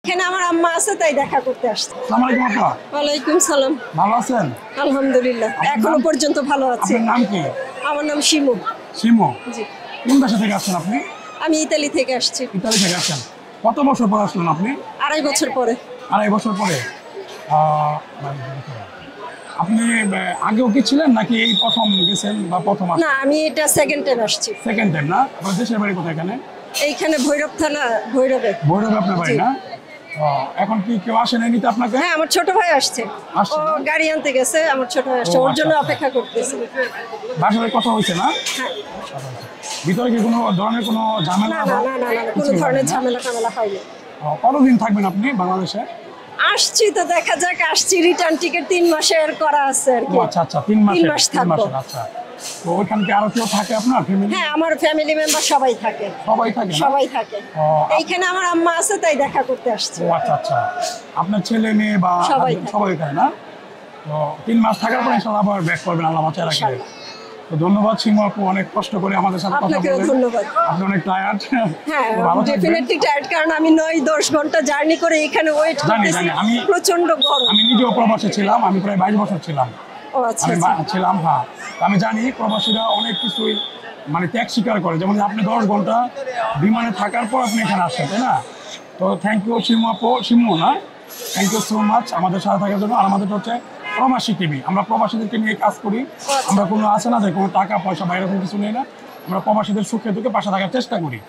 এখানে আমার আম্মা আছে তাই দেখা করতে আসছে। আসসালামু আলাইকুম আপা। ওয়ালাইকুম সালাম। ভালো আছেন? আলহামদুলিল্লাহ, এখনো পর্যন্ত ভালো আছি। আপনার নাম কি? আমার নাম শিমু। শিমু। জি। কোন দেশ থেকে আসছেন আপনি? আমি ইতালি থেকে আসছি। ইতালি থেকে আসছেন। কত বছর পর আসলেন আপনি? 2.5 বছর পরে। 2.5 বছর পরে। আপনি আগেও কি ছিলেন নাকি এই প্রথম গেছেন বা প্রথম না, আমি এটা সেকেন্ড টাইম আসছি। সেকেন্ড টাইম না? আপনার দেশের বাড়ি কোথায় এখানে? এইখানে ভৈরব থানা, ভৈরবে। ভৈরবে আপনার বাড়ি জি। না? এখন কি কেউ আসে নাই নিতে আপনাকে? হ্যাঁ, আমার ছোট ভাই আসছে। আসছে ও না? গাড়ি আনতে গেছে, আমার ছোট ভাই আসছে, ও, ওর আচ্ছা, জন্য আচ্ছা। অপেক্ষা করতেছি। বাসায় কথা হয়েছে না? হ্যাঁ। ভিতরে কি কোনো ধরনের কোনো ঝামেলা? না না না না না, কোনো কিছুই ধরনের হয়নি না? ঝামেলা টামেলা হয়নি। কতদিন থাকবেন আপনি বাংলাদেশে? আসছি তো দেখা যাক, আসছি। রিটার্ন টিকিট 3 মাসের করা আছে আর ও কি। আচ্ছা আচ্ছা, 3 মাস 3 মাস থাকবো। আচ্ছা। তো ওইখানে কি আরো কেউ থাকে আপনার ফ্যামিলি? হ্যাঁ, আমার ফ্যামিলি মেম্বার সবাই থাকে। সবাই থাকে না? সবাই থাকে। ও, এইখানে আমার আম্মা আছে তাই দেখা করতে আসছি। ও আচ্ছা আচ্ছা। আপনার ছেলে মেয়ে বা সবাই husband থাকে। সবাই এখানে না? তো 3 মাস থাকার পর ইনশাআল্লাহ আবার ব্যাক করবেন, আল্লাহ বাঁচায় রাখবে। ইনশাআল্লাহ। তো ধন্যবাদ শিমু আপু, অনেক কষ্ট করে আমাদের সাথে কথা আপনাকেও বললেন। ধন্যবাদ। আপনি অনেক টায়ার্ড। হ্যাঁ, ভালো থাকবেন। ডেফিনেটলি টায়ার্ড, কারণ আমি 9-10 ঘন্টা জার্নি করে এখানে ওয়েট জানি, করতেছি। আমি প্রচন্ড গরম। আমি নিজেও প্রবাসে ছিলাম, আমি প্রায় 22 বছর ছিলাম। ও আচ্ছা আমি আচ্ছা। ছিলাম, হ্যাঁ। তো আমি জানি প্রবাসীরা অনেক কিছুই মানে ত্যাগ স্বীকার করে, যেমন আপনি 10 ঘন্টা বিমানে থাকার পর আপনি এখানে আসছেন, তাই না? তো থ্যাংক ইউ শিমু আপু, শিমু না, থ্যাংক ইউ সো মাচ আমাদের সাথে থাকার জন্য। আর আমাদের হচ্ছে প্রবাসী টিভি, আমরা প্রবাসীদেরকে নিয়ে কাজ করি। আচ্ছা। আমরা কোনো আছে না যে কোনো টাকা পয়সা বাইরে কোনো কিছু নেই না, আমরা প্রবাসীদের সুখে দুঃখে পাশে থাকার চেষ্টা করি।